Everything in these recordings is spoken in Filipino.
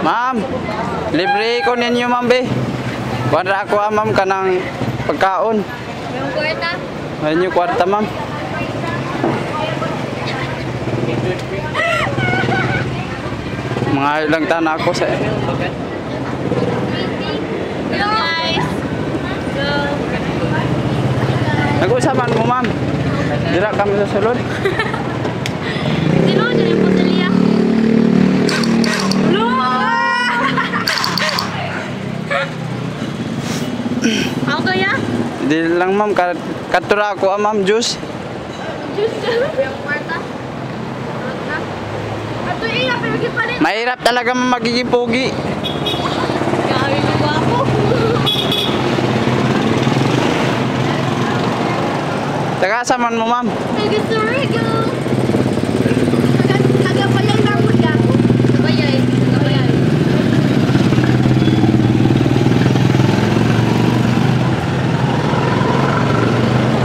Ma'am, libre ko ninyo, ma'am, be. Kuwadra ako, ma'am, kanang pagkaon. Yung kwarta? Ayun yung kwarta, ma'am. Mga ilang taon ako sa... Hello guys! Go! Nag-uusapan mo, ma'am. Dira kami sa sulod. Sino? Diyan yung pusilya. Hello! Ako kaya? Di lang, ma'am. Katura ako, ma'am, juice. Juice ka? Yung kwarta? Ato iya, pero gipalit. Mahirap talaga magiging pogi. Grabe na ba ako? Tagasaman mo, ma'am. Taga-Surrego! Taga-Bayay na ako niya. Taga-Bayay. Taga-Bayay.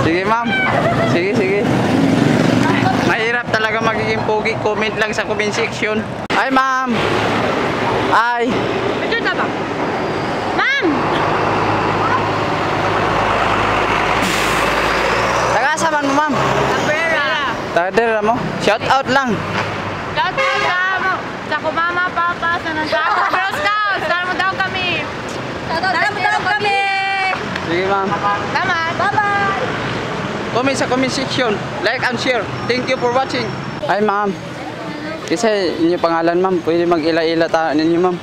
Sige, ma'am. Sige, sige. Mahirap talaga magiging pogi. Comment lang sa comment section. Ay, ma'am. Ay. Ito na ba? Ma'am! Tagasaman mo, ma'am. Cabrera! Tagadera mo. Shout out lang. Shout out sa kumama, papa, sa nandako. Girl Scouts! Tara mo daw kami! Tara mo daw kami! Sige, ma'am. Tama! Bye-bye! Comment sa comment section. Like and share. Thank you for watching. Ay, ma'am. Kasi inyo pangalan, ma'am. Pwede mag-ila-ila ta ninyo, ma'am.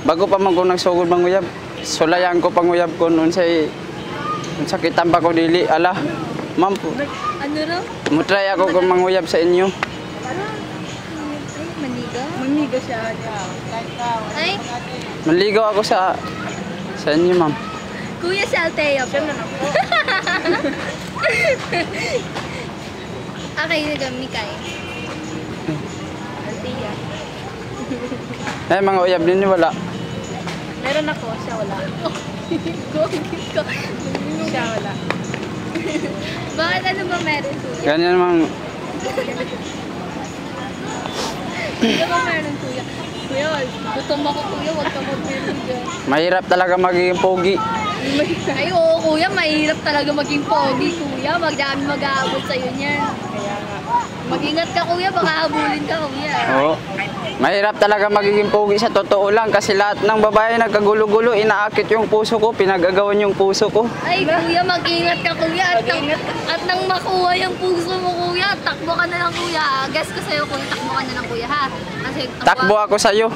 Bago pa man ko nagsugod manguyab, sulayan ko panguyab ko noon sa sakitan pa ko dili. Ala, ma'am po. Ano raw? Mutry ako kung manguyab sa inyo. Maniga? Maniga siya. Ay, Maligaw ako sa inyo, ma'am. Kuya si Altea po. Okay, nagami kayo. Altea. Ay, mga uyab ninyo wala. Meron ako, siya wala. Siya wala. Bakit ano ba meron kuya? Ganyan, ma'am. Ano ba meron kuya? Kuya, gutom ako kuya, huwag ka mag-meron dyan. Mahirap talaga magiging pogi. Ay, oo kuya, mahirap talaga maging pogi kuya. Magdami mag-aabot sa'yo niyan. Mag-ingat ka kuya, baka habulin ka kuya. Oo. Mahirap talaga magiging pogi sa totoo lang kasi lahat ng babae nagkagulo-gulo, inaakit yung puso ko, pinagagawan yung puso ko. Ay kuya, mag-ingat ka kuya. At nang makuha yung puso mo kuya, takbo ka na lang kuya. Guess ko sa'yo kuya, takbo ka na lang kuya ha. Kasi, Takbo ako sa'yo.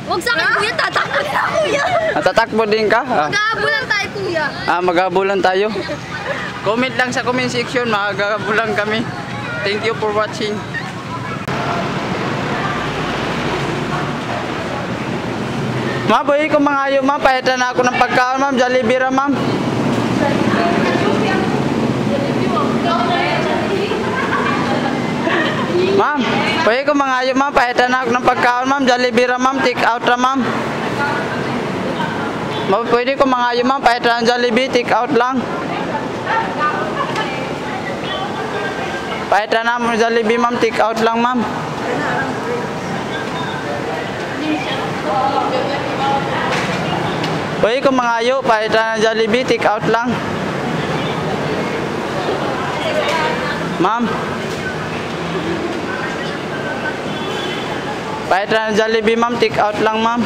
Huwag sa akin kuya, tatakbo na lang kuya. Natatakbo din ka? Mag-aabulan tayo kuya. Maghabulan tayo. Comment lang sa comment section, maghabulan kami. Thank you for watching. Ma'am, boy, kung mga ayaw, ma'am, pahitan na ako ng pagkaon, ma'am. Jollibee ra, ma'am. Ma'am, boy, kung mga ayaw, ma'am, pahitan na ako ng pagkaon, ma'am. Jollibee ra, ma'am. Take out ra, ma'am. Pwede kung mga ayaw, ma'am, pahitan ng Jollibee, take out lang. Pahitan na mo ng Jollibee, ma'am, take out lang, ma'am. Uy, kung mga ayo, pahitan ng Jollibee, take out lang. Ma'am. Pahitan ng Jollibee, ma'am, take out lang, ma'am.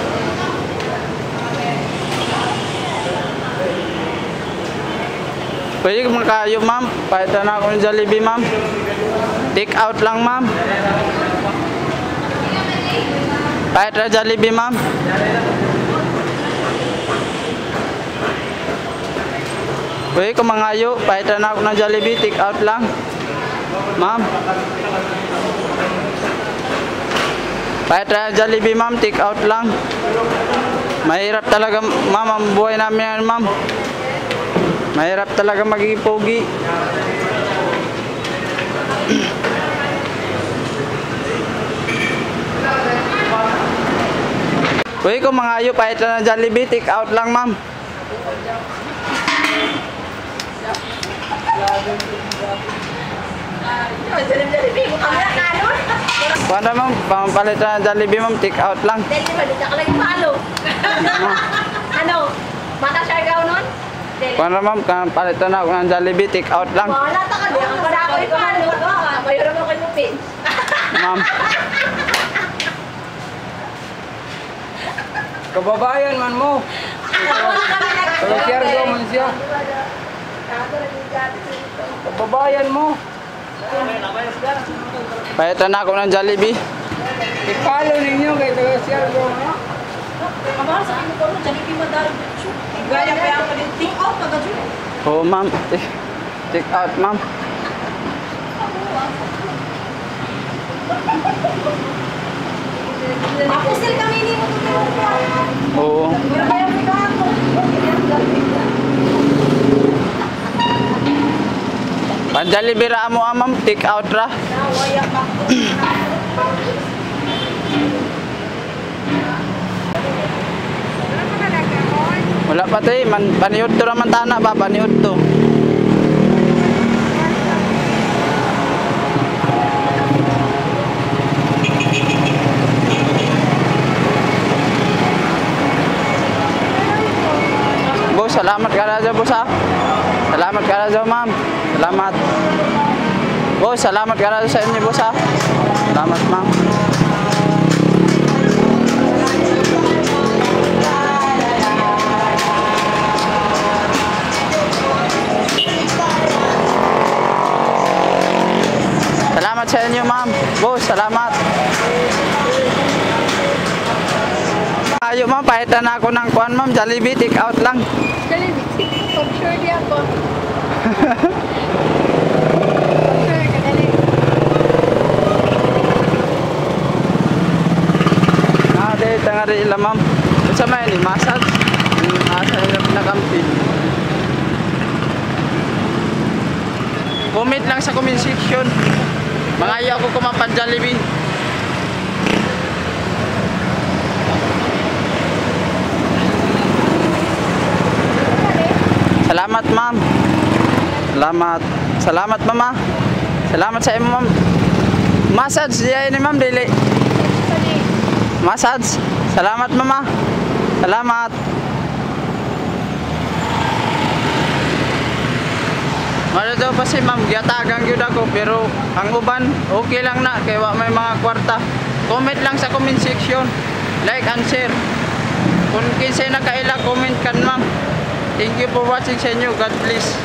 Pwede kung mga ayo, ma'am, pahitan na ako ng Jollibee, ma'am. Take out lang, ma'am. Pahitan ng Jollibee, ma'am. Uy, kung mga ayo, pahitan na ako ng Jollibee, take out lang. Ma'am. Pahitan ng Jollibee, ma'am, take out lang. Mahirap talaga, ma'am, ang buhay namin yan, ma'am. Mahirap talaga magiging pogi. Uy, kung mga ayo, pahitan ng Jollibee, take out lang, ma'am. Jollibee mo kami na kanon. Kuha na ma'am, pampalit na ng Jollibee ma'am, take out lang. Deli ba, di ka lang palo. Ano? Mata siya ikaw nun? Deli. Kuha na ma'am, pampalit na ako ng Jollibee, take out lang. Wala ta ka di. Ang para ako ipalo. Mayroon ako yung pin. Ma'am, Kababayan man mo. Share ko man siya. Kababayan mo. pahitan na ako ng Jollibee. I-follow ninyo kay taga-share ko. Kamahal sa akin ko, Jollibee madali. Gaya pa ako din. Think out na gadyo. Oo ma'am, take out ma'am. Mapusil kami ni mo. Oo. Pero kaya may ako. Pan Jollibee ra mo ma'am, take out ra. Nawayak ako. Wala pa tayo, paniud to raman tana ba, paniud to. Boss, salamat ka na dyan, boss ha. Salamat ka na dyan, ma'am. Salamat. Boss, salamat ka na dyan sa inyo, boss ha. Salamat, ma'am. Salamat sa inyo, ma'am. Boss, salamat. Ayo, ma'am. Pahitan na ako ng kuwan, ma'am. Jollibee, take out lang. Jollibee, pag sure di ako. Sure ka, dali. Nade, tangari ila, ma'am. Sa may ni massage. Asa yung nakampi. Comment lang sa comment section. Mangayo ako kumapan Jollibee. Salamat, ma'am. Salamat. Salamat, mama. Salamat sa imo, ma'am. Massage diya ini, ma'am, dili. Dali. Massage. Salamat, mama. Salamat. Ano daw pa si ma'am, giyatagang yun ako, pero ang uban, okay lang na, kaya wa may mga kwarta. Comment lang sa comment section, like and share. Kung kinsay nakaila, comment kan ma'am. Thank you for watching sa inyo, God bless.